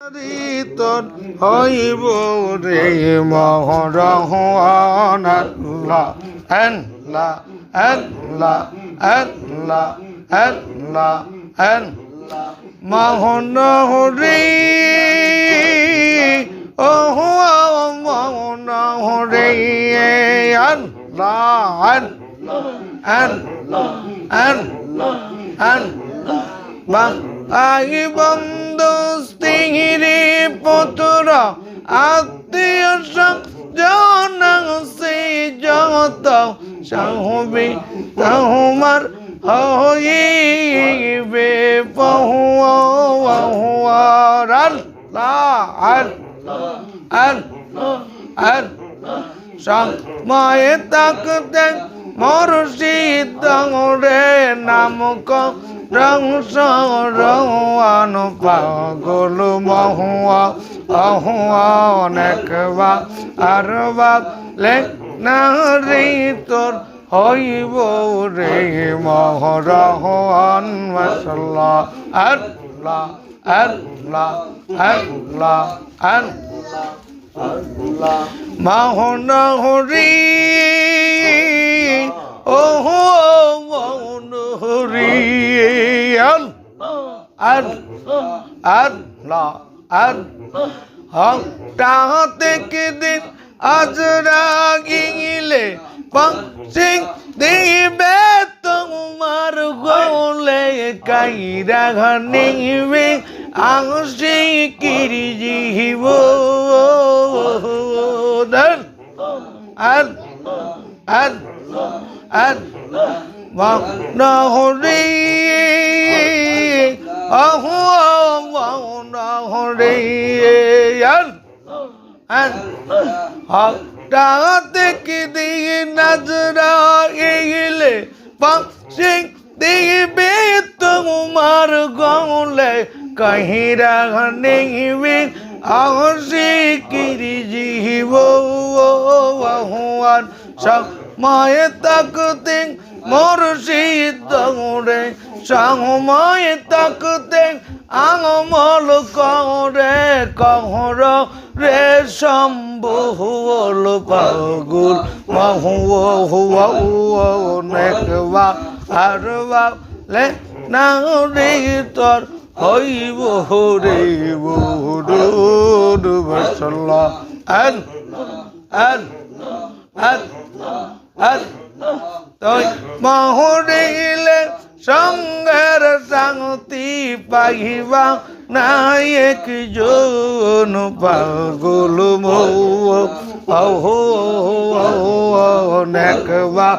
তোর হইব রে মহরহন আল্লাহ আল্লাহ আল্লাহ আল্লাহ আল্লাহ আল্লাহ মোহন হরি ওহ মোহন হরি আল্লাহ আল্লাহ আল্লাহ আল্লাহ আই বন্ধু স্ত্রী পুত্র আত্মীয় জন সেই যত সাহবি তোমার হইবে পহুয়ার আল্লাহ আল্লাহ আল্লাহ সময় তাকতে মুর্শিদ রে নামক রংস রৌয়ান পাগল মহুয়া অহুয়া অনেকবা আর বাপ লেখ না রে তোর হইব রে মহরহন মাশাআল্লাহ আল্লাহ আল্লাহ আল্লাহ আল্লাহ মোহন হরি ওহ মোহন হরি আল্লাহ হঠাৎ দিন আজরা গিলে পক্ষিং দিবে তোমার গোলে কাইরা ঘনিবে আংশি কিরি জীব মগ্ন হরি অহু মগ্ন হরি হঠাৎ দিকে নজরা গেলে পক্ষি দিবে তোমার গলে কহিরা নিবে আহসি কিরি জীব আহুয়ান সময় তাকতে মুর্শিদ রে সময় তাকতে আমল করে কহর রে সম্বহুল পাগুল মহুয়া হুয়া নেকবা আর বালে না রে তোর হইব রে বুড় মাশাআল্লাহ তুই মহরিলে সঙ্গের শান্তি পাইবা নাই একজন পাগল নেকবা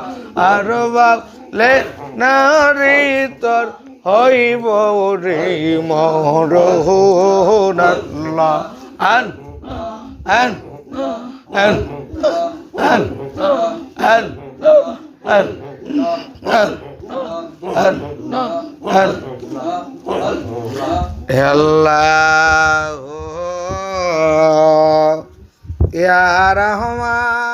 আর বালে না রে তোর হইব রে মহরহন আল্লাহ আল্লাহ ইয়া রহমান